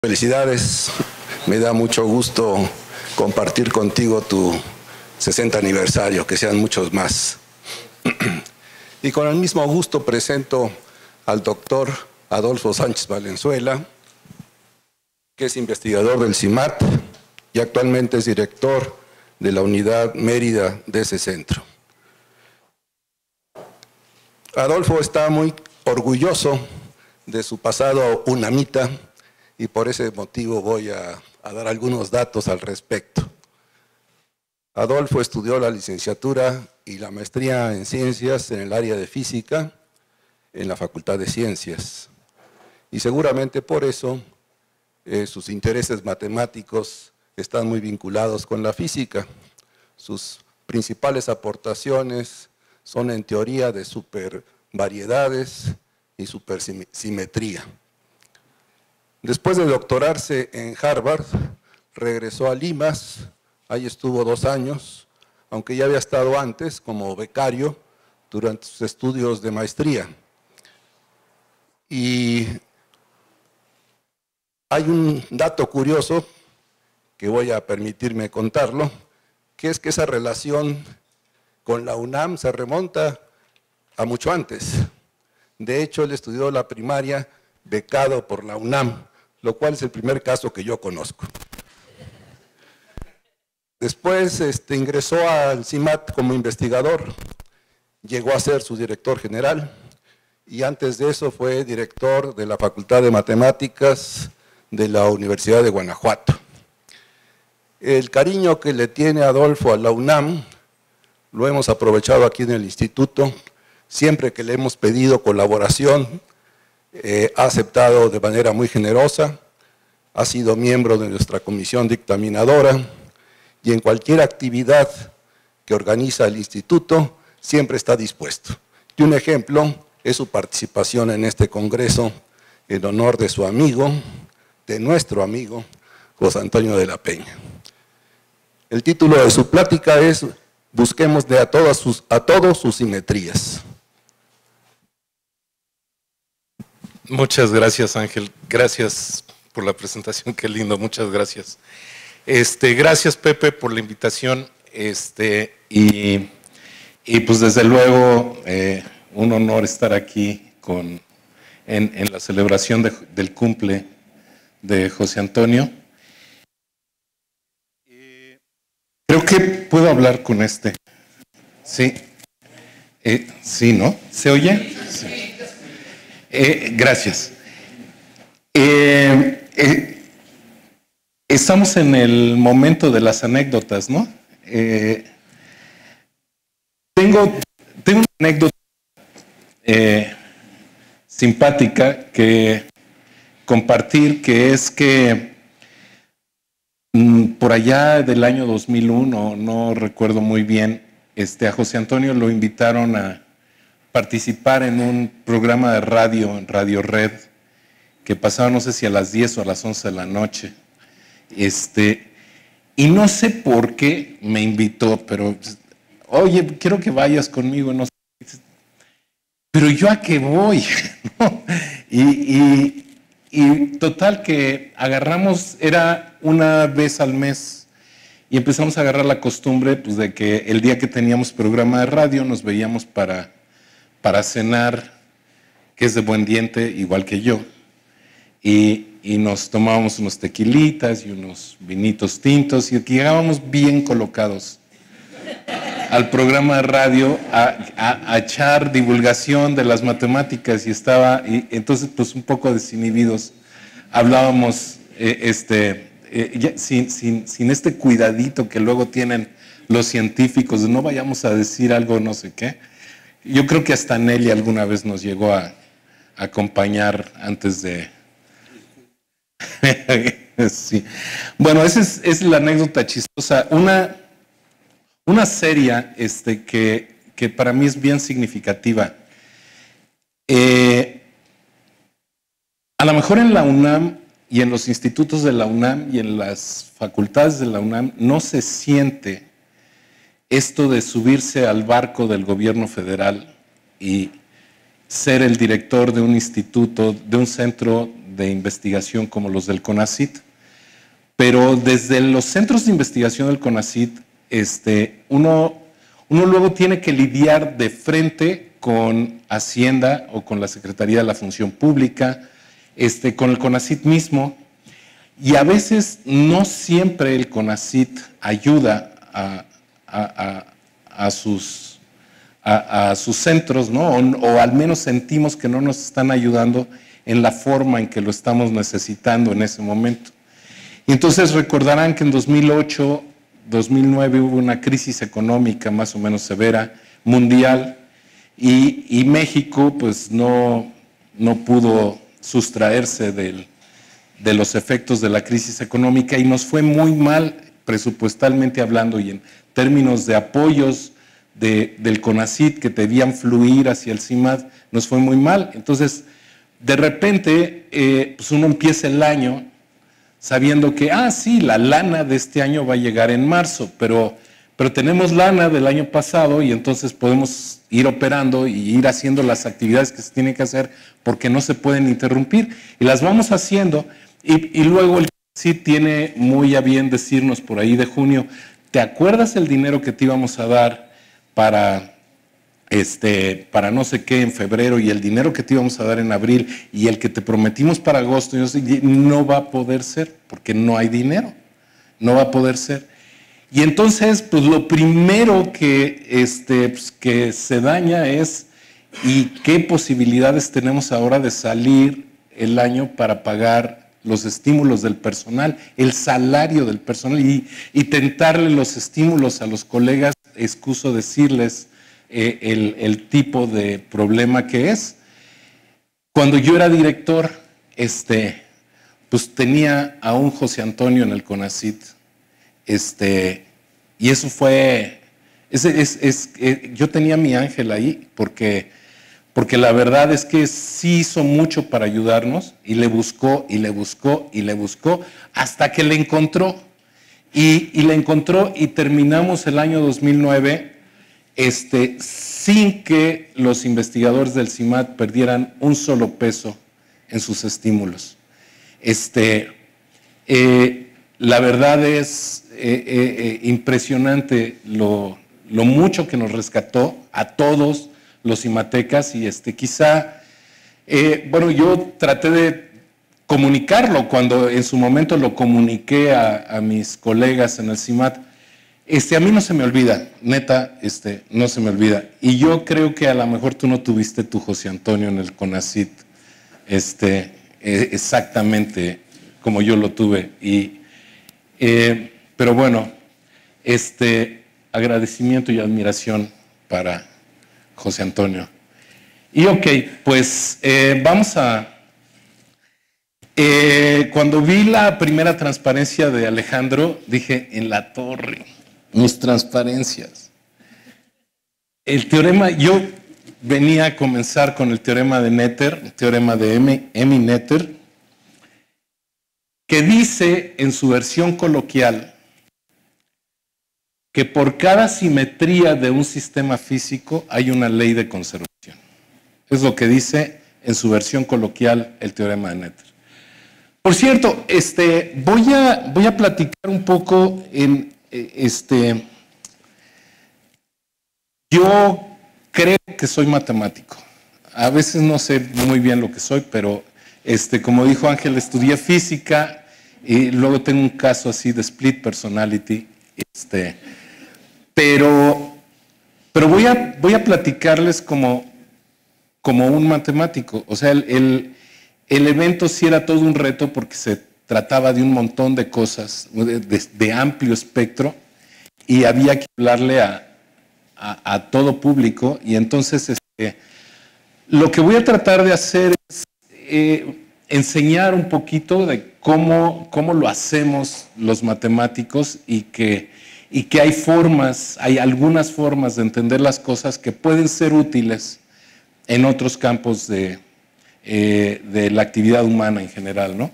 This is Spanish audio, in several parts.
Felicidades, me da mucho gusto compartir contigo tu 60 aniversario, que sean muchos más. Y con el mismo gusto presento al doctor Adolfo Sánchez Valenzuela, que es investigador del CIMAT y actualmente es director de la unidad Mérida de ese centro. Adolfo está muy orgulloso de su pasado unamita y por ese motivo voy a dar algunos datos al respecto. Adolfo estudió la licenciatura y la maestría en ciencias en el área de física en la Facultad de Ciencias. Y seguramente por eso sus intereses matemáticos están muy vinculados con la física. Sus principales aportaciones son en teoría de supervariedades y supersimetría. Después de doctorarse en Harvard, regresó a Limas, ahí estuvo 2 años, aunque ya había estado antes como becario durante sus estudios de maestría. Y hay un dato curioso que voy a permitirme contarlo, que es que esa relación con la UNAM se remonta a mucho antes. De hecho, él estudió la primaria becado por la UNAM, lo cual es el primer caso que yo conozco. Después ingresó al CIMAT como investigador, llegó a ser su director general y antes de eso fue director de la Facultad de Matemáticas de la Universidad de Guanajuato. El cariño que le tiene Adolfo a la UNAM lo hemos aprovechado aquí en el instituto. Siempre que le hemos pedido colaboración, ha aceptado de manera muy generosa, ha sido miembro de nuestra comisión dictaminadora y en cualquier actividad que organiza el instituto siempre está dispuesto. Y un ejemplo es su participación en este congreso en honor de su amigo, de nuestro amigo, José Antonio de la Peña. El título de su plática es "Busquemos a todos sus simetrías". Muchas gracias, Ángel. Gracias por la presentación, qué lindo, muchas gracias. Gracias, Pepe, por la invitación. Y pues desde luego, un honor estar aquí en la celebración del cumple de José Antonio. Creo que puedo hablar con este. Sí. Sí, ¿no? ¿Se oye? Sí. Gracias. Estamos en el momento de las anécdotas, ¿no? Tengo una anécdota simpática que compartir, que es que por allá del año 2001, no recuerdo muy bien, a José Antonio lo invitaron a participar en un programa de radio, en Radio Red, que pasaba no sé si a las 10 o a las 11 de la noche. Y no sé por qué me invitó, pero, oye, quiero que vayas conmigo, no sé. Pero yo a qué voy, ¿no? Y total que agarramos, era una vez al mes, y empezamos a agarrar la costumbre pues, de que el día que teníamos programa de radio nos veíamos para cenar, que es de buen diente, igual que yo, y nos tomábamos unos tequilitas y unos vinitos tintos, y llegábamos bien colocados al programa de radio a echar divulgación de las matemáticas, y entonces pues un poco desinhibidos, hablábamos sin este cuidadito que luego tienen los científicos, de no vayamos a decir algo no sé qué. Yo creo que hasta Nelly alguna vez nos llegó a acompañar antes de... Sí. Bueno, esa es la anécdota chistosa. Una serie que para mí es bien significativa. A lo mejor en la UNAM y en los institutos de la UNAM y en las facultades de la UNAM no se siente esto de subirse al barco del gobierno federal y ser el director de un instituto, de un centro de investigación como los del CONACYT, pero desde los centros de investigación del CONACYT, uno luego tiene que lidiar de frente con Hacienda o con la Secretaría de la Función Pública, con el CONACYT mismo, y a veces no siempre el CONACYT ayuda a sus centros, ¿no? O al menos sentimos que no nos están ayudando en la forma en que lo estamos necesitando en ese momento. Y entonces recordarán que en 2008, 2009 hubo una crisis económica más o menos severa, mundial, y México pues no pudo sustraerse de los efectos de la crisis económica y nos fue muy mal presupuestalmente hablando y en términos de apoyos del CONACYT que debían fluir hacia el CIMAD, nos fue muy mal. Entonces, de repente, pues uno empieza el año sabiendo que, sí, la lana de este año va a llegar en marzo, pero tenemos lana del año pasado y entonces podemos ir operando y ir haciendo las actividades que se tienen que hacer porque no se pueden interrumpir. Y las vamos haciendo y luego el CIT tiene muy a bien decirnos por ahí de junio, ¿te acuerdas el dinero que te íbamos a dar para no sé qué en febrero y el dinero que te íbamos a dar en abril y el que te prometimos para agosto? No va a poder ser porque no hay dinero, no va a poder ser. Y entonces, pues lo primero que se daña es ¿y qué posibilidades tenemos ahora de salir el año para pagar los estímulos del personal, el salario del personal y tentarle los estímulos a los colegas? Excuso decirles el tipo de problema que es. Cuando yo era director, pues tenía a un José Antonio en el CONACYT, y eso fue, yo tenía a mi ángel ahí, porque la verdad es que sí hizo mucho para ayudarnos, y le buscó, y le buscó, y le buscó, hasta que le encontró, y le encontró, y terminamos el año 2009, sin que los investigadores del CIMAD perdieran un solo peso en sus estímulos. La verdad es impresionante lo mucho que nos rescató a todos los cimatecas y quizá, yo traté de comunicarlo cuando en su momento lo comuniqué a mis colegas en el CIMAD. A mí no se me olvida, neta, no se me olvida. Y yo creo que a lo mejor tú no tuviste tu José Antonio en el CONACYT, exactamente como yo lo tuve. Pero bueno, agradecimiento y admiración para José Antonio. Y ok, pues vamos a... cuando vi la primera transparencia de Alejandro, dije, en la torre, mis transparencias. El teorema, yo venía a comenzar con el teorema de Noether, el teorema de Noether, que dice en su versión coloquial que por cada simetría de un sistema físico hay una ley de conservación. Es lo que dice en su versión coloquial el teorema de Noether. Por cierto, voy a platicar un poco en yo creo que soy matemático. A veces no sé muy bien lo que soy, pero como dijo Ángel, estudié física y luego tengo un caso así de split personality. Pero voy a platicarles como un matemático. O sea, el evento sí era todo un reto porque se trataba de un montón de cosas, de amplio espectro, y había que hablarle a todo público. Y entonces lo que voy a tratar de hacer es enseñar un poquito de cómo lo hacemos los matemáticos y que hay algunas formas de entender las cosas que pueden ser útiles en otros campos de la actividad humana en general, ¿no?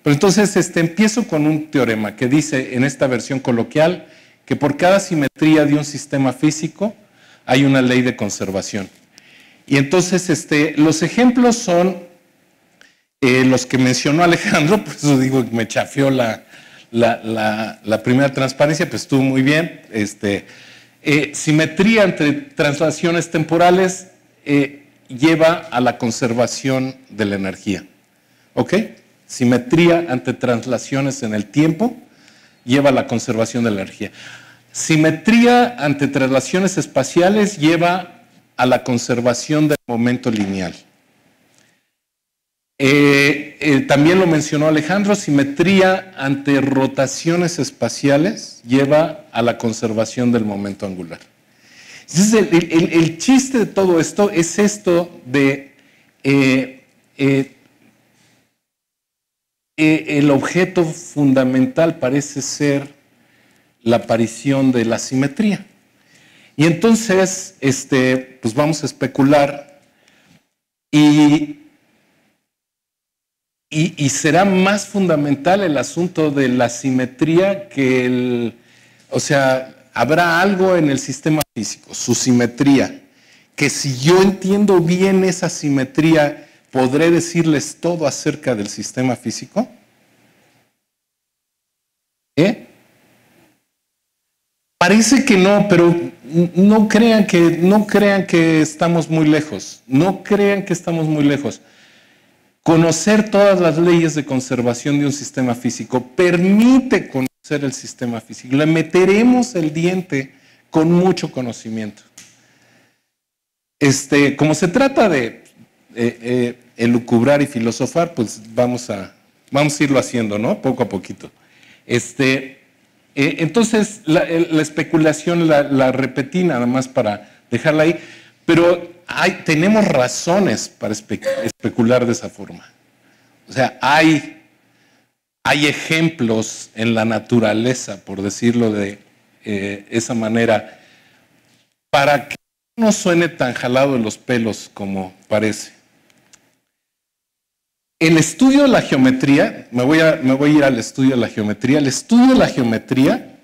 Pero entonces empiezo con un teorema que dice en esta versión coloquial que por cada simetría de un sistema físico hay una ley de conservación. Y entonces los ejemplos son los que mencionó Alejandro, pues eso digo, me chafeó la primera transparencia, pues estuvo muy bien. Simetría entre traslaciones temporales lleva a la conservación de la energía. ¿Ok? Simetría ante traslaciones en el tiempo lleva a la conservación de la energía. Simetría ante traslaciones espaciales lleva a la conservación del momento lineal. También lo mencionó Alejandro, simetría ante rotaciones espaciales lleva a la conservación del momento angular. Entonces, el chiste de todo esto es esto de el objeto fundamental parece ser la aparición de la simetría. Y entonces, pues vamos a especular y será más fundamental el asunto de la simetría que o sea, habrá algo en el sistema físico, su simetría, que si yo entiendo bien esa simetría, ¿podré decirles todo acerca del sistema físico? Parece que no, pero no crean que estamos muy lejos. No crean que estamos muy lejos. Conocer todas las leyes de conservación de un sistema físico permite conocer el sistema físico. Le meteremos el diente con mucho conocimiento. Como se trata de elucubrar y filosofar, pues vamos a irlo haciendo, ¿no? Poco a poquito. Entonces, la especulación la repetí nada más para dejarla ahí, pero tenemos razones para especular de esa forma. O sea, hay ejemplos en la naturaleza, por decirlo de esa manera, para que no suene tan jalado de los pelos como parece. El estudio de la geometría, me voy a ir al estudio de la geometría. El estudio de la geometría,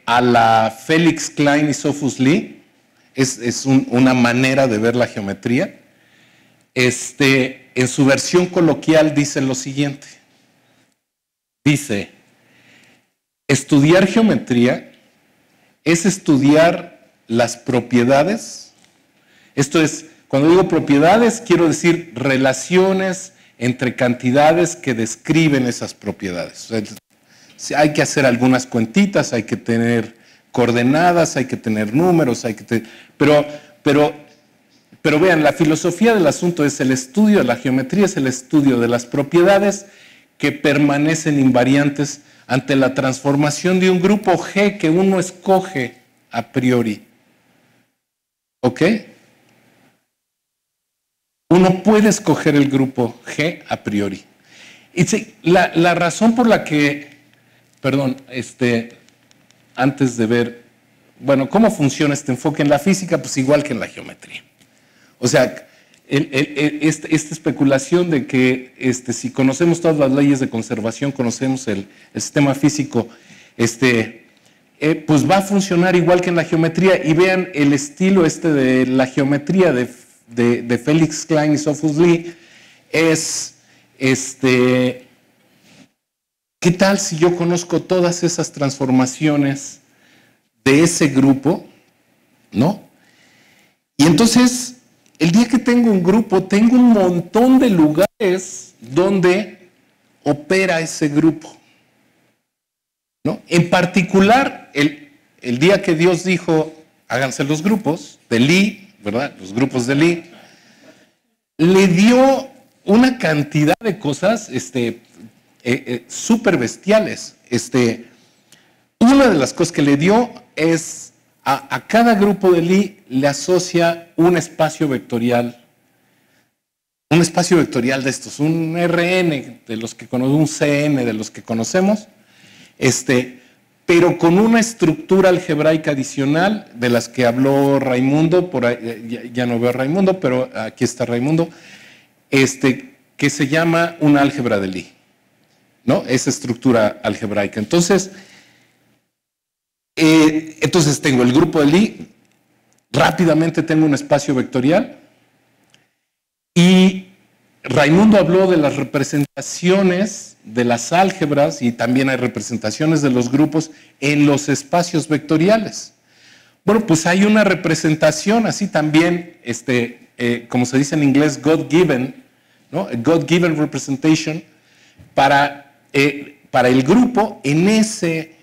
a la Felix Klein y Sophus Lee, es una manera de ver la geometría. En su versión coloquial dice lo siguiente. Dice, estudiar geometría es estudiar las propiedades. Esto es, cuando digo propiedades, quiero decir relaciones entre cantidades que describen esas propiedades. O sea, hay que hacer algunas cuentitas, hay que tener coordenadas, hay que tener números, pero vean, la filosofía del asunto es el estudio de la geometría, es el estudio de las propiedades que permanecen invariantes ante la transformación de un grupo G que uno escoge a priori. ¿Ok? Uno puede escoger el grupo G a priori. Y la razón por la que, perdón, antes de ver, bueno, cómo funciona este enfoque en la física, pues igual que en la geometría. O sea, esta especulación de que si conocemos todas las leyes de conservación, conocemos el sistema físico, pues va a funcionar igual que en la geometría. Y vean el estilo de la geometría de Felix Klein y Sophus Lee es, ¿qué tal si yo conozco todas esas transformaciones de ese grupo? ¿No? Y entonces, el día que tengo un grupo, tengo un montón de lugares donde opera ese grupo, ¿no? En particular, el día que Dios dijo, háganse los grupos de Lee, ¿verdad? Los grupos de Lee, le dio una cantidad de cosas súper bestiales. Una de las cosas que le dio es a cada grupo de Lee le asocia un espacio vectorial de estos, un RN de los que conocemos, un CN de los que conocemos, pero con una estructura algebraica adicional de las que habló Raimundo, por ahí, ya no veo a Raimundo, pero aquí está Raimundo, que se llama una álgebra de Lie, ¿no? Esa estructura algebraica. Entonces tengo el grupo de Lie, rápidamente tengo un espacio vectorial y Raimundo habló de las representaciones de las álgebras y también hay representaciones de los grupos en los espacios vectoriales. Bueno, pues hay una representación así también, como se dice en inglés, God-given, ¿no? God-given representation para el grupo en ese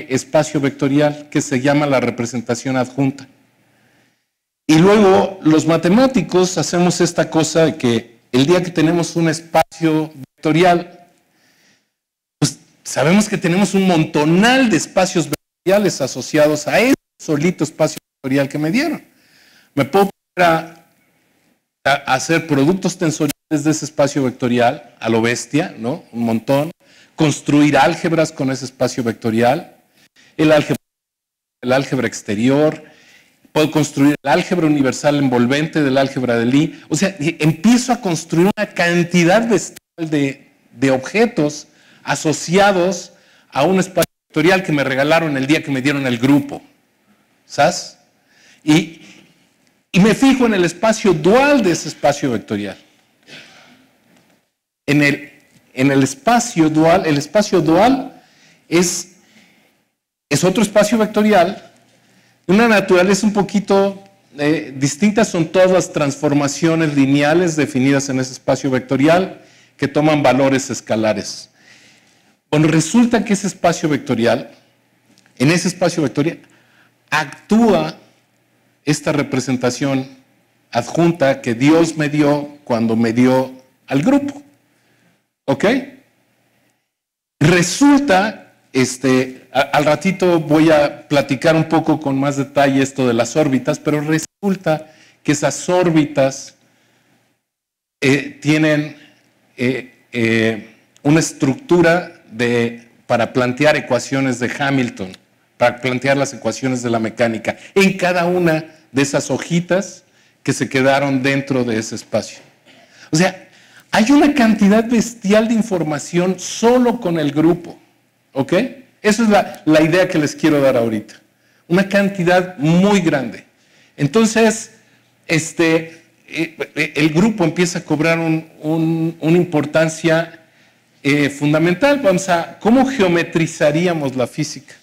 espacio vectorial que se llama la representación adjunta. Y luego los matemáticos hacemos esta cosa de que el día que tenemos un espacio vectorial, pues sabemos que tenemos un montonal de espacios vectoriales asociados a ese solito espacio vectorial que me dieron. Me puedo poner a hacer productos tensoriales de ese espacio vectorial a lo bestia, ¿no? Un montón. Construir álgebras con ese espacio vectorial. El álgebra exterior. Puedo construir el álgebra universal envolvente del álgebra de Lie. O sea, empiezo a construir una cantidad bestial de objetos asociados a un espacio vectorial que me regalaron el día que me dieron el grupo. ¿Sabes? Y me fijo en el espacio dual de ese espacio vectorial. En el espacio dual, el espacio dual es otro espacio vectorial, una naturaleza un poquito distinta, son todas las transformaciones lineales definidas en ese espacio vectorial que toman valores escalares. Bueno, resulta que ese espacio vectorial, en ese espacio vectorial, actúa esta representación adjunta que Dios me dio cuando me dio al grupo. ¿Ok? Resulta, al ratito voy a platicar un poco con más detalle esto de las órbitas, pero resulta que esas órbitas tienen una estructura para plantear ecuaciones de Hamilton, para plantear las ecuaciones de la mecánica, en cada una de esas hojitas que se quedaron dentro de ese espacio. O sea, hay una cantidad bestial de información solo con el grupo, ¿ok? Esa es la idea que les quiero dar ahorita. Una cantidad muy grande. Entonces, el grupo empieza a cobrar una importancia fundamental. ¿Cómo geometrizaríamos la física?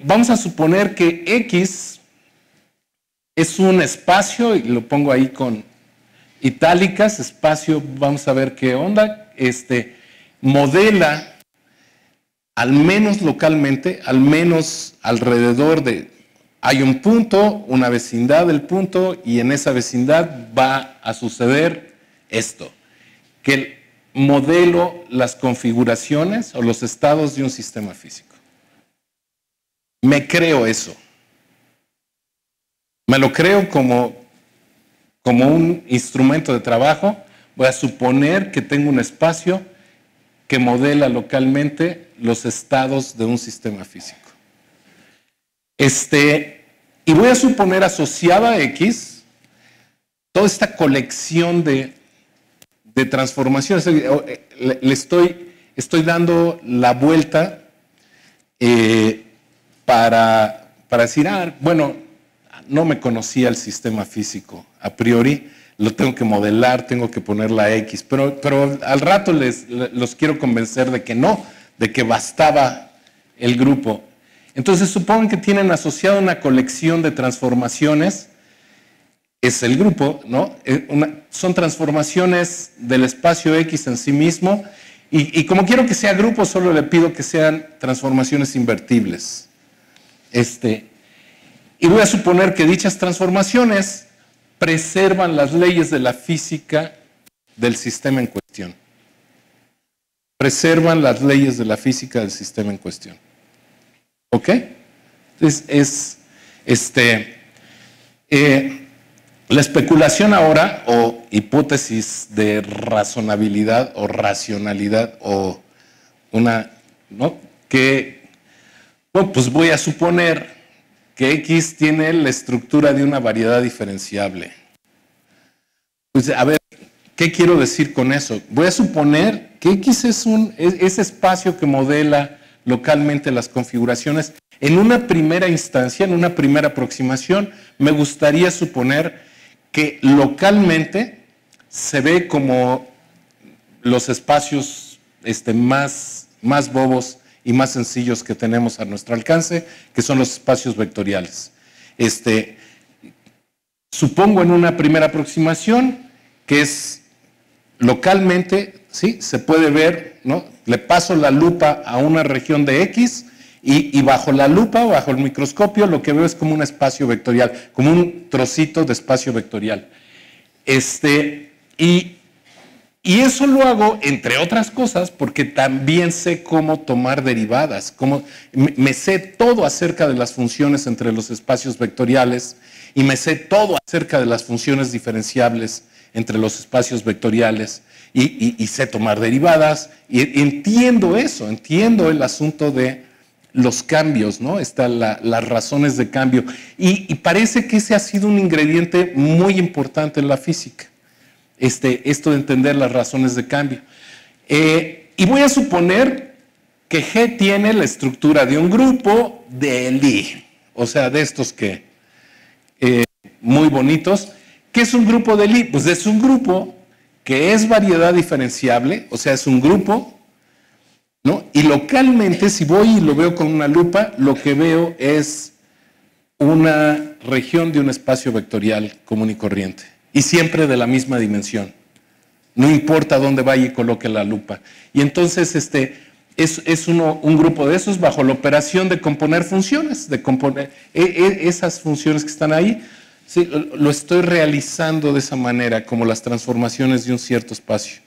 Vamos a suponer que X es un espacio, y lo pongo ahí con itálicas, espacio, vamos a ver qué onda, modela, al menos localmente, al menos alrededor hay un punto, una vecindad del punto, y en esa vecindad va a suceder esto, que modelo las configuraciones o los estados de un sistema físico. Me creo eso. Me lo creo como un instrumento de trabajo. Voy a suponer que tengo un espacio que modela localmente los estados de un sistema físico. Y voy a suponer asociada a X toda esta colección de transformaciones. Le estoy dando la vuelta para decir, bueno, no me conocía el sistema físico a priori, lo tengo que modelar, tengo que poner la X, pero al rato los quiero convencer de que no, de que bastaba el grupo. Entonces supongan que tienen asociado una colección de transformaciones, es el grupo, ¿no? Son transformaciones del espacio X en sí mismo, y como quiero que sea grupo, solo le pido que sean transformaciones invertibles. Y voy a suponer que dichas transformaciones preservan las leyes de la física del sistema en cuestión. Preservan las leyes de la física del sistema en cuestión. ¿Ok? Entonces, la especulación ahora, o hipótesis de razonabilidad o racionalidad, o ¿no? Bueno, pues voy a suponer que X tiene la estructura de una variedad diferenciable. Pues, a ver, ¿qué quiero decir con eso? Voy a suponer que X es ese espacio que modela localmente las configuraciones. En una primera instancia, en una primera aproximación, me gustaría suponer que localmente se ve como los espacios más bobos y más sencillos que tenemos a nuestro alcance, que son los espacios vectoriales. Supongo en una primera aproximación que es localmente, ¿sí? Se puede ver, ¿no? Le paso la lupa a una región de X y bajo la lupa, bajo el microscopio, lo que veo es como un espacio vectorial, como un trocito de espacio vectorial. Y eso lo hago, entre otras cosas, porque también sé cómo tomar derivadas, me sé todo acerca de las funciones entre los espacios vectoriales y me sé todo acerca de las funciones diferenciables entre los espacios vectoriales y sé tomar derivadas y entiendo eso, entiendo el asunto de los cambios, ¿no? Las razones de cambio y parece que ese ha sido un ingrediente muy importante en la física. Esto de entender las razones de cambio. Y voy a suponer que G tiene la estructura de un grupo de Lie, o sea, de estos que muy bonitos. ¿Qué es un grupo de Lie? Pues es un grupo que es variedad diferenciable, o sea, es un grupo, ¿no? Y localmente, si voy y lo veo con una lupa, lo que veo es una región de un espacio vectorial común y corriente. Y siempre de la misma dimensión. No importa dónde vaya y coloque la lupa. Y entonces es un grupo de esos bajo la operación de componer funciones, de componer esas funciones que están ahí. Sí, lo estoy realizando de esa manera, como las transformaciones de un cierto espacio.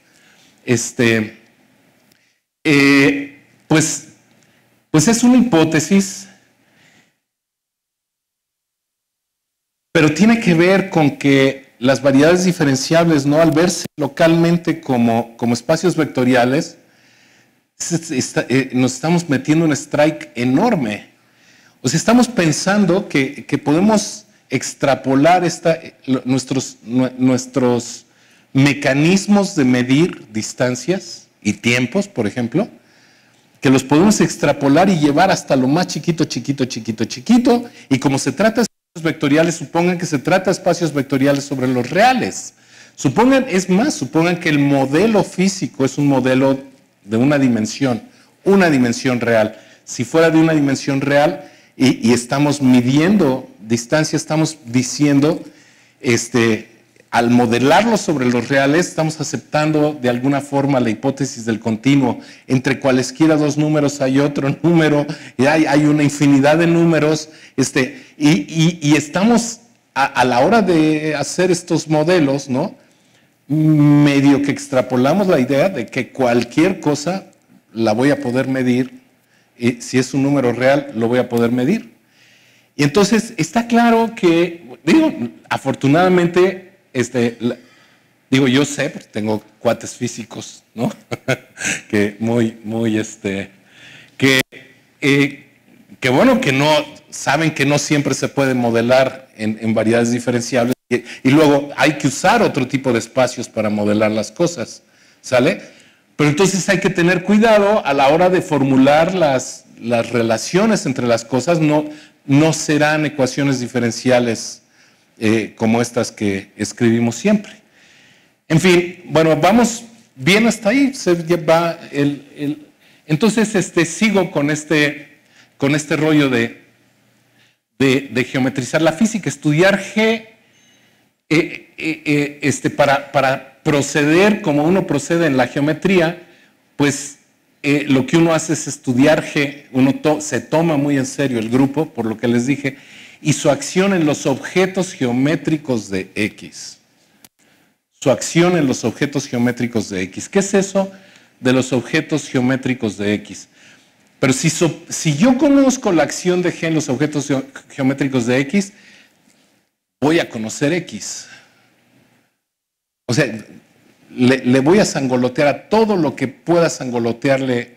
Pues es una hipótesis, pero tiene que ver con que las variedades diferenciables, ¿no? Al verse localmente como espacios vectoriales, nos estamos metiendo un strike enorme. O sea, estamos pensando que podemos extrapolar nuestros mecanismos de medir distancias y tiempos, por ejemplo, que los podemos extrapolar y llevar hasta lo más chiquito, y como se trata de espacios vectoriales, supongan que se trata de espacios vectoriales sobre los reales. Supongan que el modelo físico es un modelo de una dimensión real. Si fuera de una dimensión real y estamos midiendo distancia, estamos diciendo, al modelarlo sobre los reales, estamos aceptando de alguna forma la hipótesis del continuo. Entre cualesquiera dos números hay otro número, y hay una infinidad de números, y estamos a la hora de hacer estos modelos, ¿no? Medio que extrapolamos la idea de que cualquier cosa la voy a poder medir, y si es un número real, lo voy a poder medir. Y entonces está claro que, afortunadamente, yo sé, porque tengo cuates físicos, ¿no? que bueno, que no saben que no siempre se puede modelar en variedades diferenciables y luego hay que usar otro tipo de espacios para modelar las cosas, ¿sale? Pero entonces hay que tener cuidado a la hora de formular las relaciones entre las cosas, no serán ecuaciones diferenciales como estas que escribimos siempre. En fin, bueno, vamos bien hasta ahí. Entonces sigo con este rollo de geometrizar la física, estudiar G para proceder como uno procede en la geometría, pues lo que uno hace es estudiar G, se toma muy en serio el grupo, por lo que les dije, y su acción en los objetos geométricos de X. Su acción en los objetos geométricos de X. ¿Qué es eso de los objetos geométricos de X? Pero si yo conozco la acción de G en los objetos geométricos de X, voy a conocer X. O sea, le voy a sangolotear a todo lo que pueda sangolotearle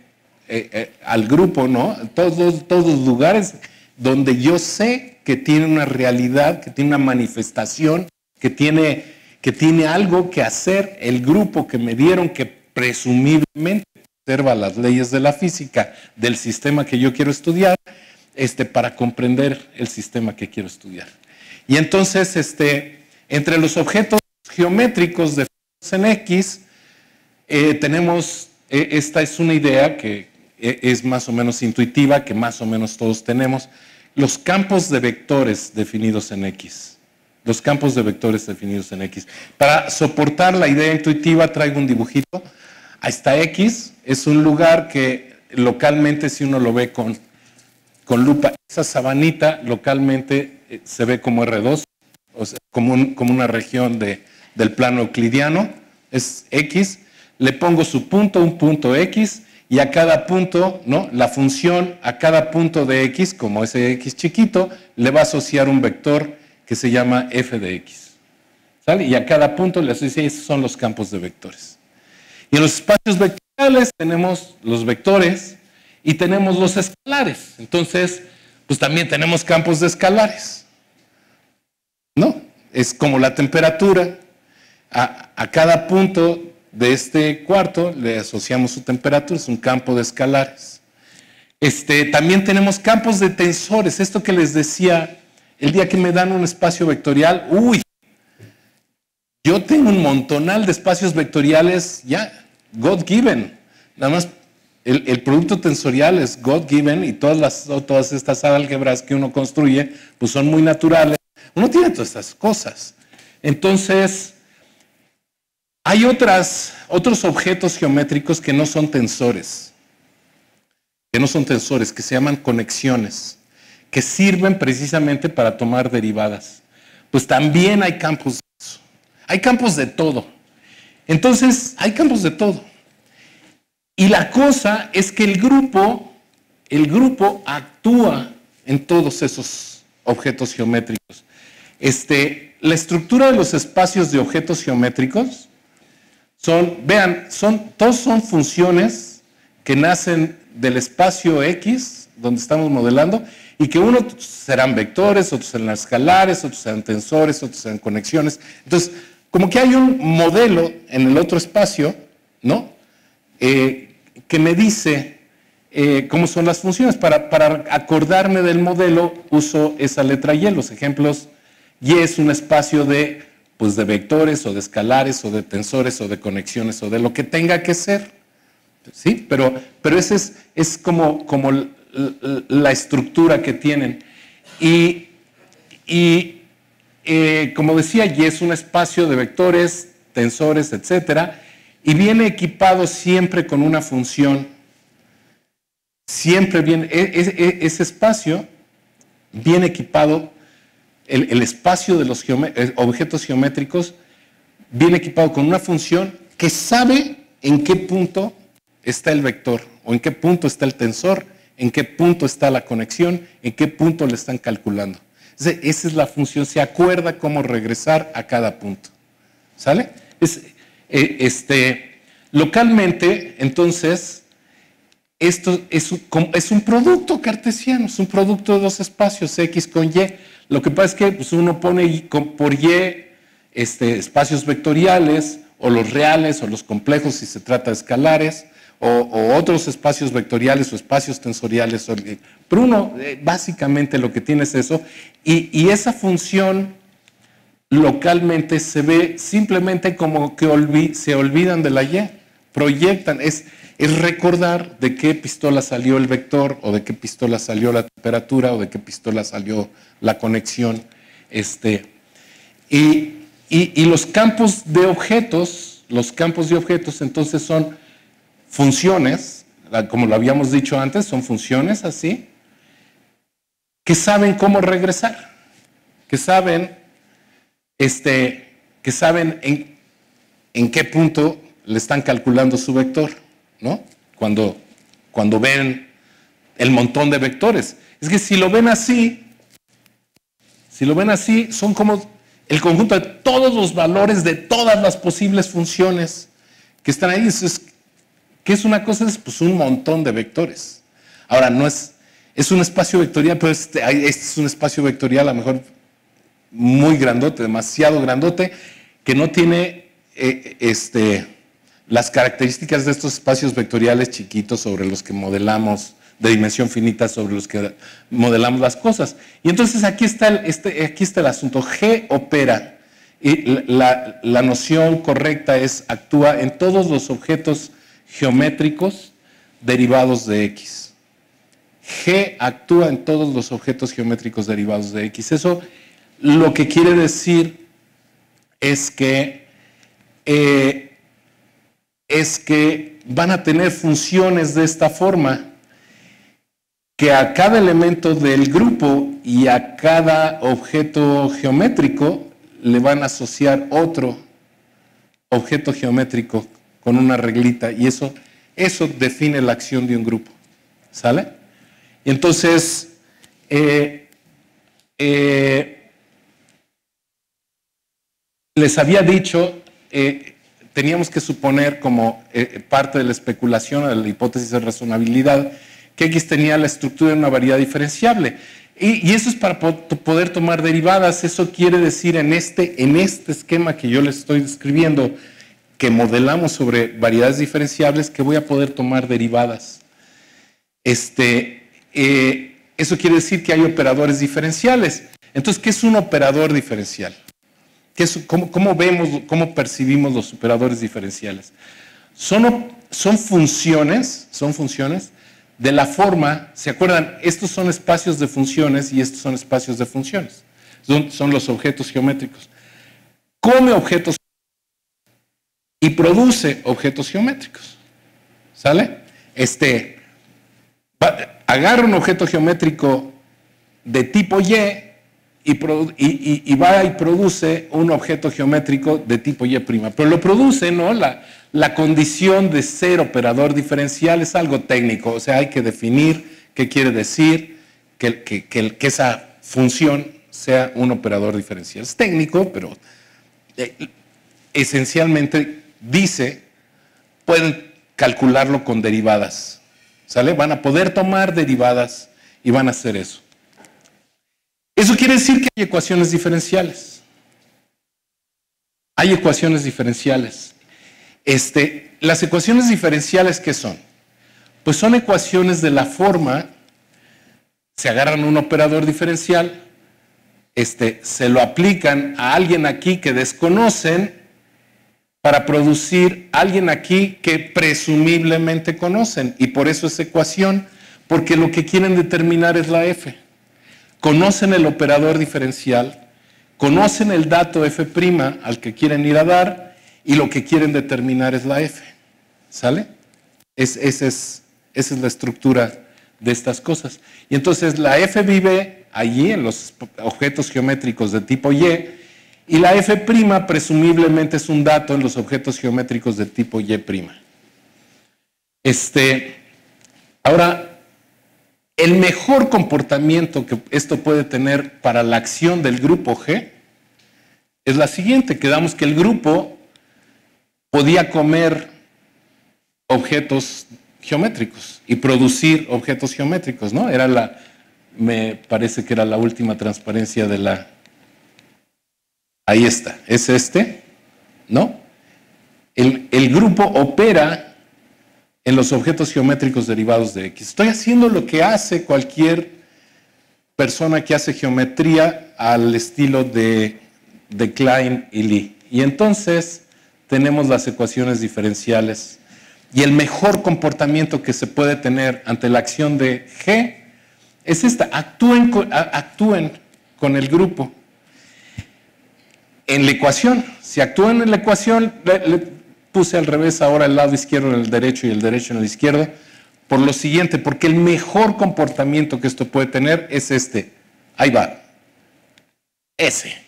al grupo, ¿no? Todos los lugares donde yo sé que tiene una realidad, que tiene una manifestación, que tiene algo que hacer el grupo que me dieron, que presumiblemente observa las leyes de la física del sistema que yo quiero estudiar, para comprender el sistema que quiero estudiar. Y entonces, Entre los objetos geométricos definidos en X, tenemos, esta es una idea que es más o menos intuitiva, que más o menos todos tenemos, los campos de vectores definidos en X. Los campos de vectores definidos en X. Para soportar la idea intuitiva traigo un dibujito. Ahí está X, es un lugar que localmente, si uno lo ve con lupa, esa sabanita localmente se ve como R2, o sea, como una región del plano euclidiano, es X. Le pongo su punto, un punto X, y a cada punto, ¿no? La función a cada punto de X, como ese X chiquito, le va a asociar un vector que se llama f de X. ¿Sale? Y a cada punto le asocia, esos son los campos de vectores. Y en los espacios vectoriales tenemos los vectores y tenemos los escalares. Entonces, pues también tenemos campos de escalares, ¿no? Es como la temperatura. A cada punto de este cuarto le asociamos su temperatura, es un campo de escalares. También tenemos campos de tensores, esto que les decía, el día que me dan un espacio vectorial, uy, yo tengo un montonal de espacios vectoriales ya, God given, nada más el producto tensorial es God given y todas estas álgebras que uno construye, pues son muy naturales, uno tiene todas estas cosas. Entonces, hay otros objetos geométricos que no son tensores, que se llaman conexiones, que sirven precisamente para tomar derivadas. Pues también hay campos de eso. Hay campos de todo. Entonces, hay campos de todo. Y la cosa es que el grupo actúa en todos esos objetos geométricos. La estructura de los espacios de objetos geométricos todos son funciones que nacen del espacio X, donde estamos modelando, y que unos serán vectores, otros serán escalares, otros serán tensores, otros serán conexiones. Entonces, como que hay un modelo en el otro espacio, ¿no? Que me dice cómo son las funciones. Para acordarme del modelo, uso esa letra Y. Los ejemplos, Y es un espacio de vectores, o de escalares, o de tensores, o de conexiones, o de lo que tenga que ser. ¿Sí? Pero ese es como la estructura que tienen. Y como decía, Y es un espacio de vectores, tensores, etcétera, y viene equipado siempre con una función. Siempre viene, ese espacio viene equipado, el espacio de los objetos geométricos viene equipado con una función que sabe en qué punto está el vector, o en qué punto está el tensor, en qué punto está la conexión, en qué punto le están calculando. Esa es la función, se acuerda cómo regresar a cada punto. ¿Sale? Localmente, entonces, esto es un producto cartesiano, es un producto de dos espacios, X con Y. Lo que pasa es que pues, uno pone por Y espacios vectoriales, o los reales, o los complejos si se trata de escalares, o otros espacios vectoriales o espacios tensoriales. Pero uno básicamente lo que tiene es eso, y esa función localmente se ve simplemente como que se olvidan de la Y, proyectan, es recordar de qué pistola salió el vector, o de qué pistola salió la temperatura, o de qué pistola salió la conexión. Y los campos de objetos, entonces son funciones, como lo habíamos dicho antes, son funciones así, que saben cómo regresar, que saben en qué punto le están calculando su vector, ¿no? Cuando ven el montón de vectores. Es que si lo ven así, son como el conjunto de todos los valores de todas las posibles funciones que están ahí. ¿Qué es una cosa? Es pues un montón de vectores. Ahora, no es un espacio vectorial, pero este es un espacio vectorial a lo mejor muy grandote, demasiado grandote, que no tiene las características de estos espacios vectoriales chiquitos sobre los que modelamos, de dimensión finita, sobre los que modelamos las cosas. Y entonces aquí está el asunto. G opera Y la noción correcta es actúa en todos los objetos geométricos derivados de X. G actúa en todos los objetos geométricos derivados de X. Eso lo que quiere decir es que van a tener funciones de esta forma, que a cada elemento del grupo y a cada objeto geométrico le van a asociar otro objeto geométrico con una reglita, y eso define la acción de un grupo. ¿Sale? Y entonces, les había dicho, teníamos que suponer como parte de la especulación, de la hipótesis de razonabilidad, que X tenía la estructura de una variedad diferenciable. Y eso es para poder tomar derivadas. Eso quiere decir en este esquema que yo les estoy describiendo, que modelamos sobre variedades diferenciables, que voy a poder tomar derivadas. Eso quiere decir que hay operadores diferenciales. Entonces, ¿qué es un operador diferencial? ¿Cómo percibimos los operadores diferenciales? Son funciones de la forma, ¿se acuerdan? Estos son espacios de funciones y estos son espacios de funciones. Son los objetos geométricos. Come objetos y produce objetos geométricos. ¿Sale? Agarra un objeto geométrico de tipo Y y va y produce un objeto geométrico de tipo Y'. Pero lo produce, ¿no? La condición de ser operador diferencial es algo técnico, o sea, hay que definir qué quiere decir que esa función sea un operador diferencial. Es técnico, pero esencialmente dice, pueden calcularlo con derivadas, ¿sale? Van a poder tomar derivadas y van a hacer eso. Eso quiere decir que hay ecuaciones diferenciales. Hay ecuaciones diferenciales. Las ecuaciones diferenciales, ¿qué son? Pues son ecuaciones de la forma, se agarran un operador diferencial, se lo aplican a alguien aquí que desconocen para producir a alguien aquí que presumiblemente conocen. Y por eso es ecuación, porque lo que quieren determinar es la f. Conocen el operador diferencial, conocen el dato f' al que quieren ir a dar, y lo que quieren determinar es la f. ¿Sale? Esa es la estructura de estas cosas. Y entonces la f vive allí en los objetos geométricos de tipo Y, y la f' presumiblemente es un dato en los objetos geométricos de tipo Y'. Ahora, el mejor comportamiento que esto puede tener para la acción del grupo G es la siguiente. Quedamos que el grupo podía comer objetos geométricos y producir objetos geométricos, ¿no? Me parece que era la última transparencia de la... Ahí está, es ¿no? El grupo opera en los objetos geométricos derivados de X. Estoy haciendo lo que hace cualquier persona que hace geometría al estilo de Klein y Lie. Y entonces tenemos las ecuaciones diferenciales. Y el mejor comportamiento que se puede tener ante la acción de G es esta. Actúen con el grupo en la ecuación. Si actúan en la ecuación, le puse al revés ahora el lado izquierdo en el derecho y el derecho en el izquierdo, por lo siguiente, porque el mejor comportamiento que esto puede tener es este. Ahí va. Ese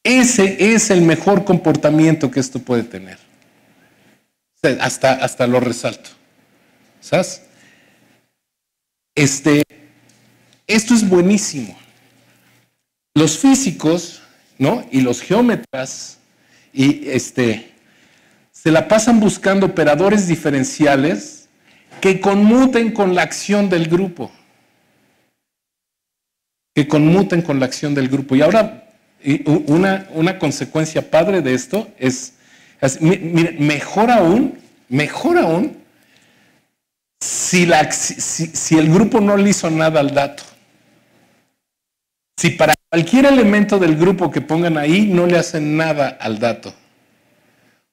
es el mejor comportamiento que esto puede tener. Hasta lo resalto. ¿Sabes? Esto es buenísimo. Los físicos, ¿no? Y los geómetras se la pasan buscando operadores diferenciales que conmuten con la acción del grupo. Que conmuten con la acción del grupo. Y ahora, una consecuencia padre de esto es miren, mejor aún, si el grupo no le hizo nada al dato. si para cualquier elemento del grupo que pongan ahí no le hacen nada al dato.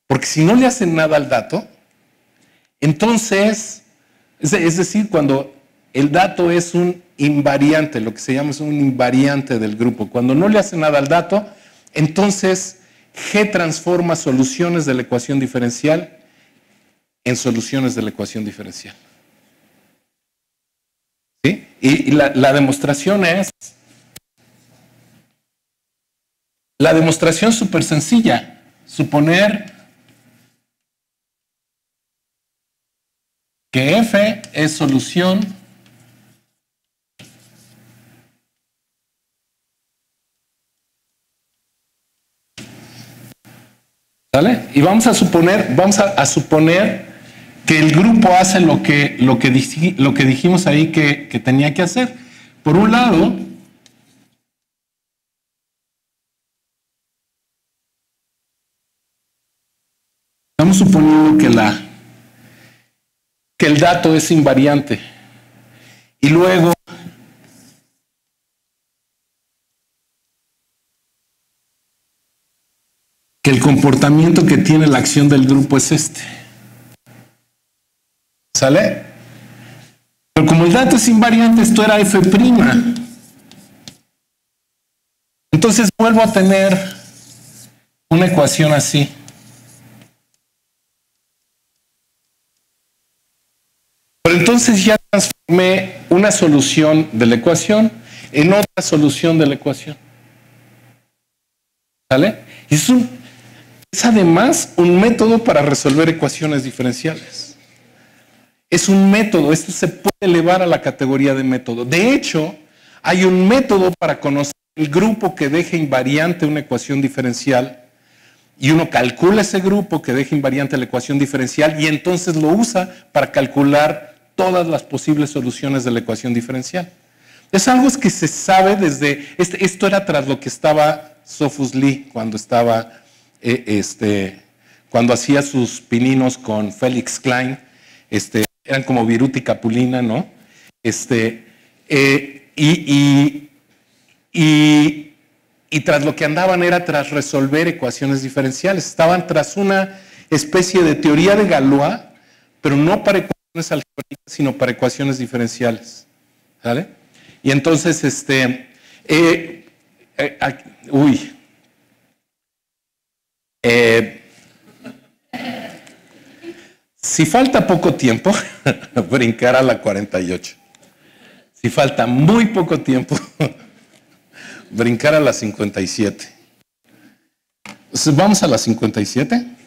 Porque si no le hacen nada al dato, entonces, es decir, cuando el dato es un invariante, lo que se llama es un invariante del grupo, cuando no le hacen nada al dato, entonces G transforma soluciones de la ecuación diferencial en soluciones de la ecuación diferencial. ¿Sí? Y la demostración es... La demostración es súper sencilla. Suponer que F es solución ¿sale? Y vamos a suponer que el grupo hace lo que dijimos ahí que tenía que hacer. Por un lado, estamos suponiendo que el dato es invariante. Y luego, que el comportamiento que tiene la acción del grupo es este. ¿Sale? Pero como el dato es invariante, esto era F'. Entonces vuelvo a tener una ecuación así. Pero entonces ya transformé una solución de la ecuación en otra solución de la ecuación. ¿Sale? Y es además un método para resolver ecuaciones diferenciales. Es un método, esto se puede elevar a la categoría de método. De hecho, hay un método para conocer el grupo que deja invariante una ecuación diferencial y uno calcula ese grupo que deja invariante la ecuación diferencial y entonces lo usa para calcular todas las posibles soluciones de la ecuación diferencial. Es algo que se sabe desde... Esto era tras lo que estaba Sophus Lee cuando estaba... cuando hacía sus pininos con Felix Klein, eran como Viruta y Capulina, ¿no? Y tras lo que andaban era tras resolver ecuaciones diferenciales. Estaban tras una especie de teoría de Galois, pero no para ecuaciones algebraicas, sino para ecuaciones diferenciales. ¿Vale? Y entonces, si falta poco tiempo, brincar a la 48. Si falta muy poco tiempo, brincar a la 57. Entonces, ¿vamos a la 57?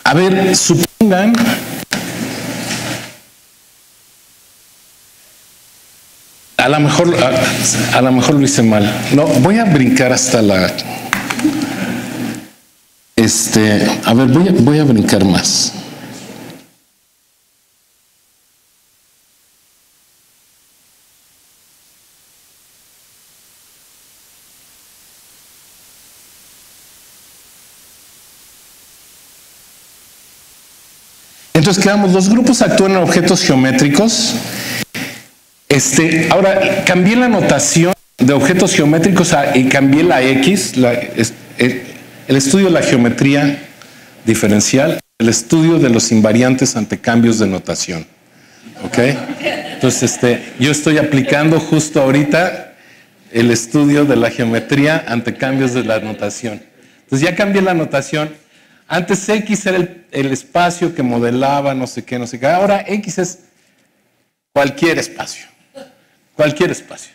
A ver, supongan a lo mejor lo hice mal. No, voy a brincar hasta la a ver, voy a brincar más. Entonces quedamos, los grupos actúan en objetos geométricos. Ahora, cambié la notación de objetos geométricos y cambié la X, el estudio de la geometría diferencial, el estudio de los invariantes ante cambios de notación. ¿Ok? Entonces, yo estoy aplicando justo ahorita el estudio de la geometría ante cambios de la notación. Entonces, ya cambié la notación. Antes X era el espacio que modelaba no sé qué, no sé qué. Ahora X es cualquier espacio. Cualquier espacio.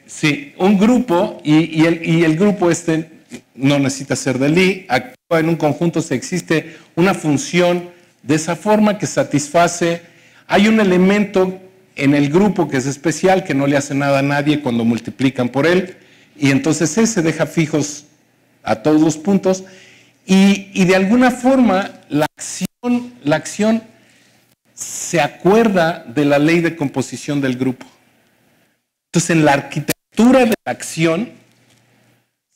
Sí, un grupo, y el grupo no necesita ser de Lie, actúa en un conjunto si existe una función de esa forma que satisface. Hay un elemento en el grupo que es especial, que no le hace nada a nadie cuando multiplican por él, y entonces ese deja fijos a todos los puntos, y de alguna forma la acción se acuerda de la ley de composición del grupo. Entonces, en la arquitectura de la acción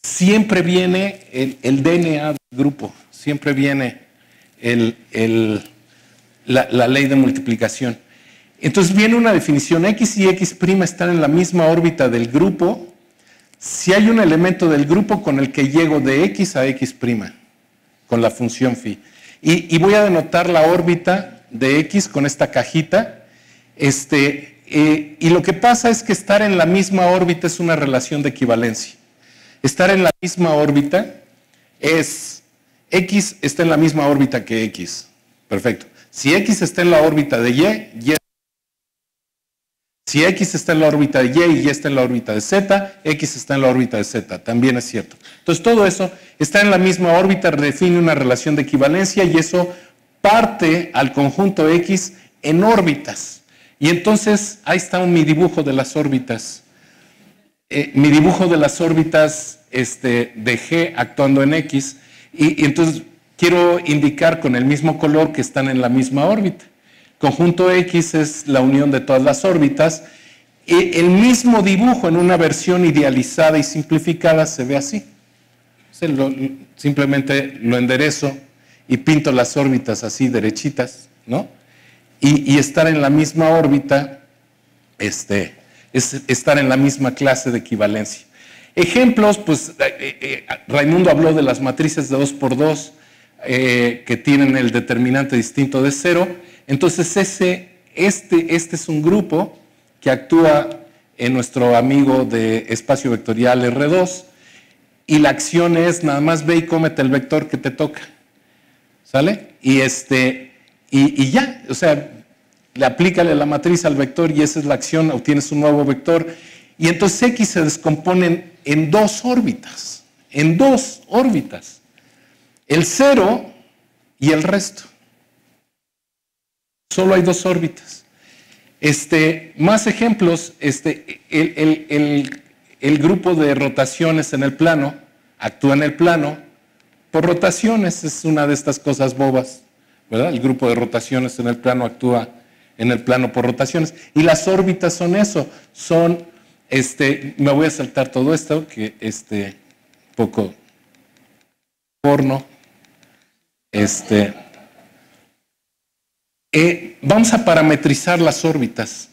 siempre viene el DNA del grupo, siempre viene la ley de multiplicación. Entonces viene una definición: X y X' están en la misma órbita del grupo si hay un elemento del grupo con el que llego de X a X', con la función phi. Y voy a denotar la órbita de X con esta cajita. Y lo que pasa es que estar en la misma órbita es una relación de equivalencia. Estar en la misma órbita es X está en la misma órbita que X. Perfecto. Si X está en la órbita de Y. Si X está en la órbita de Y y está en la órbita de Z, X está en la órbita de Z. También es cierto. Entonces todo eso está en la misma órbita, define una relación de equivalencia, y eso parte al conjunto X en órbitas. Y entonces ahí está mi dibujo de las órbitas. Mi dibujo de las órbitas de G actuando en X. Y entonces quiero indicar con el mismo color que están en la misma órbita. Conjunto X es la unión de todas las órbitas. El mismo dibujo en una versión idealizada y simplificada se ve así. Simplemente lo enderezo y pinto las órbitas así derechitas, ¿no? Y estar en la misma órbita es estar en la misma clase de equivalencia. Ejemplos, pues Raimundo habló de las matrices de 2×2 que tienen el determinante distinto de 0. Entonces este es un grupo que actúa en nuestro amigo de espacio vectorial R2, y la acción es nada más ve y cómete el vector que te toca, ¿sale? Y ya, o sea, aplícale la matriz al vector y esa es la acción, obtienes un nuevo vector, y entonces X se descomponen en dos órbitas, el 0 y el resto. Solo hay dos órbitas. Más ejemplos, el grupo de rotaciones en el plano actúa en el plano por rotaciones, es una de estas cosas bobas, ¿verdad? El grupo de rotaciones en el plano actúa en el plano por rotaciones, y las órbitas son eso, me voy a saltar todo esto, que poco porno, vamos a parametrizar las órbitas.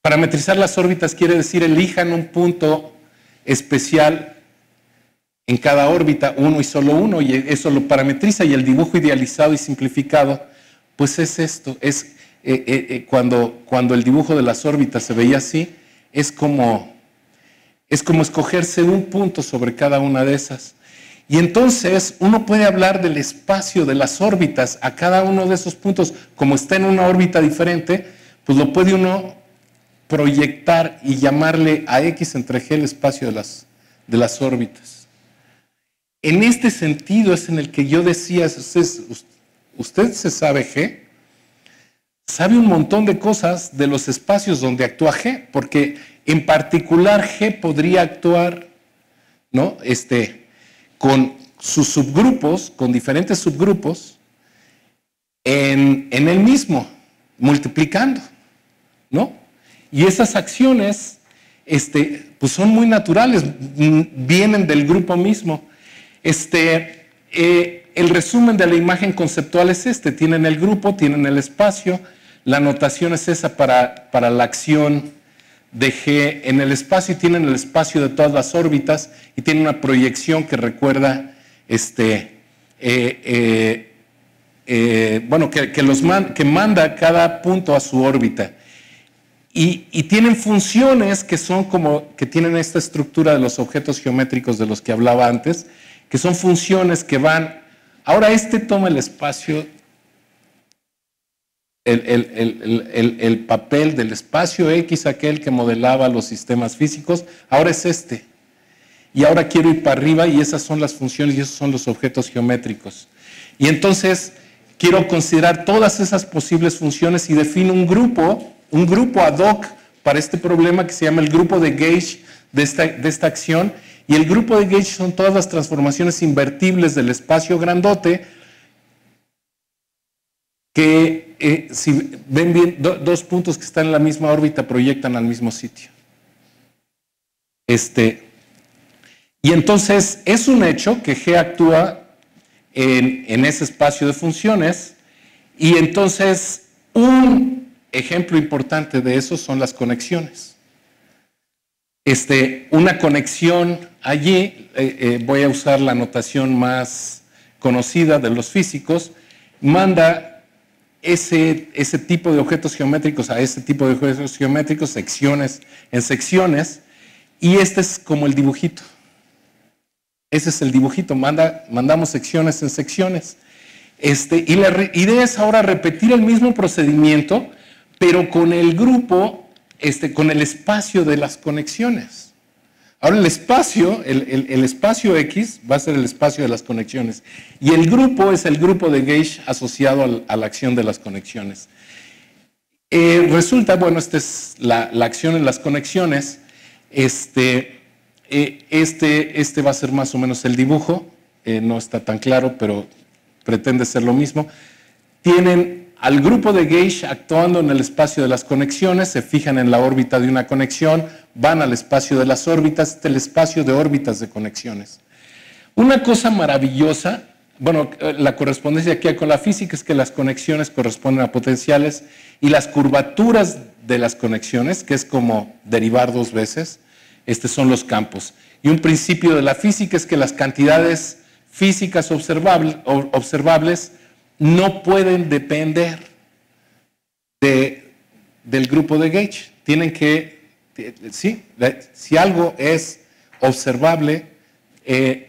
Parametrizar las órbitas quiere decir elijan un punto especial en cada órbita, uno y solo uno, y eso lo parametriza, y el dibujo idealizado y simplificado, pues es esto, cuando el dibujo de las órbitas se veía así, es como escogerse un punto sobre cada una de esas. Y entonces uno puede hablar del espacio de las órbitas a cada uno de esos puntos, como está en una órbita diferente, pues lo puede uno proyectar y llamarle a X entre G el espacio de las órbitas. En este sentido es en el que yo decía, usted se sabe G, sabe un montón de cosas de los espacios donde actúa G, porque en particular G podría actuar, ¿no? Con sus subgrupos, con diferentes subgrupos, en el mismo, multiplicando, ¿no? Y esas acciones pues son muy naturales, vienen del grupo mismo. El resumen de la imagen conceptual es tienen el grupo, tienen el espacio, la notación es esa para la acción de G en el espacio, y tienen el espacio de todas las órbitas, y tienen una proyección que recuerda, que manda cada punto a su órbita. Y tienen funciones que son que tienen esta estructura de los objetos geométricos de los que hablaba antes, que son funciones que van, ahora toma el espacio el papel del espacio X, aquel que modelaba los sistemas físicos, ahora es este. Y ahora quiero ir para arriba y esas son las funciones y esos son los objetos geométricos. Y entonces quiero considerar todas esas posibles funciones y defino un grupo ad hoc para este problema que se llama el grupo de gauge de esta acción. Y el grupo de gauge son todas las transformaciones invertibles del espacio grandote que, si ven bien, dos puntos que están en la misma órbita proyectan al mismo sitio. Y entonces es un hecho que G actúa en ese espacio de funciones, y entonces un ejemplo importante de eso son las conexiones. Una conexión allí, voy a usar la notación más conocida de los físicos, manda ese tipo de objetos geométricos a ese tipo de objetos geométricos, secciones en secciones, y este es como el dibujito. Ese es el dibujito, mandamos secciones en secciones. Y la idea es ahora repetir el mismo procedimiento, pero con el grupo, con el espacio de las conexiones. Ahora el espacio X va a ser el espacio de las conexiones. Y el grupo es el grupo de gauge asociado a la acción de las conexiones. Resulta, bueno, esta es la acción en las conexiones. Este va a ser más o menos el dibujo, no está tan claro, pero pretende ser lo mismo. Tienen al grupo de gauge actuando en el espacio de las conexiones, se fijan en la órbita de una conexión, van al espacio de las órbitas, este es el espacio de órbitas de conexiones. Una cosa maravillosa, bueno, la correspondencia que hay con la física es que las conexiones corresponden a potenciales y las curvaturas de las conexiones, que es como derivar dos veces, son los campos. Y un principio de la física es que las cantidades físicas observables no pueden depender del grupo de gauge. Tienen que, sí, si algo es observable,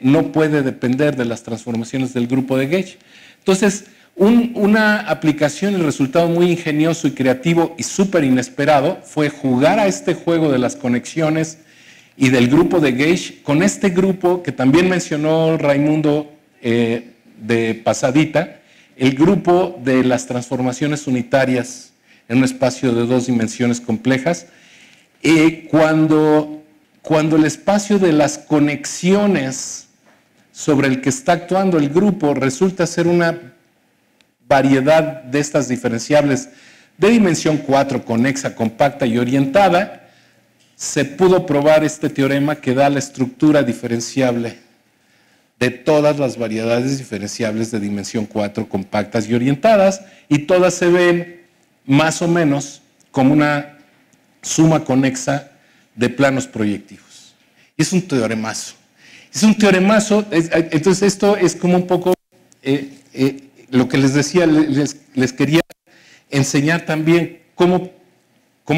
no puede depender de las transformaciones del grupo de gauge. Entonces, una aplicación, el resultado muy ingenioso y creativo y súper inesperado fue jugar a este juego de las conexiones y del grupo de gauge con este grupo que también mencionó Raimundo de pasadita, el grupo de las transformaciones unitarias en un espacio de dos dimensiones complejas. Cuando el espacio de las conexiones sobre el que está actuando el grupo resulta ser una variedad de estas diferenciables de dimensión 4, conexa, compacta y orientada, se pudo probar este teorema que da la estructura diferenciable de todas las variedades diferenciables de dimensión 4 compactas y orientadas, y todas se ven más o menos como una suma conexa de planos proyectivos. Es un teoremazo. Es un teoremazo, entonces esto es como un poco lo que les decía, les quería enseñar también cómo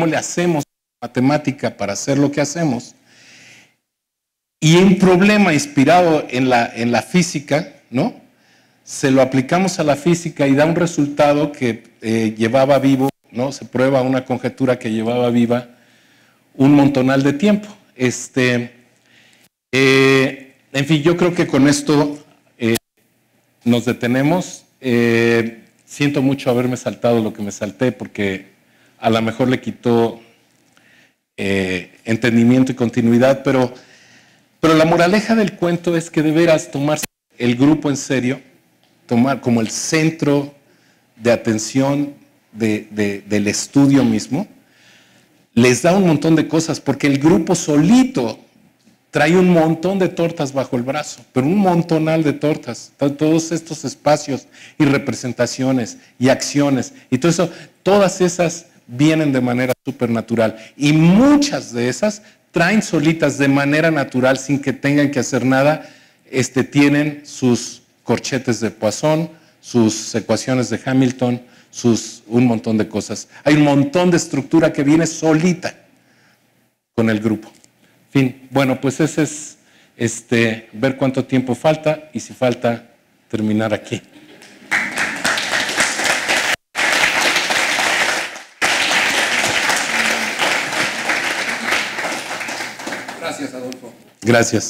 le hacemos matemática para hacer lo que hacemos. Y un problema inspirado en la física, ¿no? Se lo aplicamos a la física y da un resultado que llevaba vivo, ¿no? Se prueba una conjetura que llevaba viva un montonal de tiempo. En fin, yo creo que con esto nos detenemos. Siento mucho haberme saltado lo que me salté porque a lo mejor le quitó entendimiento y continuidad, pero la moraleja del cuento es que de veras tomarse el grupo en serio, tomar como el centro de atención del estudio mismo, les da un montón de cosas, porque el grupo solito trae un montón de tortas bajo el brazo, pero un montonal de tortas, todos estos espacios y representaciones y acciones, y todo eso, todas esas vienen de manera supernatural, y muchas de esas traen solitas de manera natural sin que tengan que hacer nada, tienen sus corchetes de Poisson, sus ecuaciones de Hamilton, un montón de cosas. Hay un montón de estructura que viene solita con el grupo. En fin, bueno, pues ese es ver cuánto tiempo falta y si falta terminar aquí. Gracias, Adolfo. Gracias.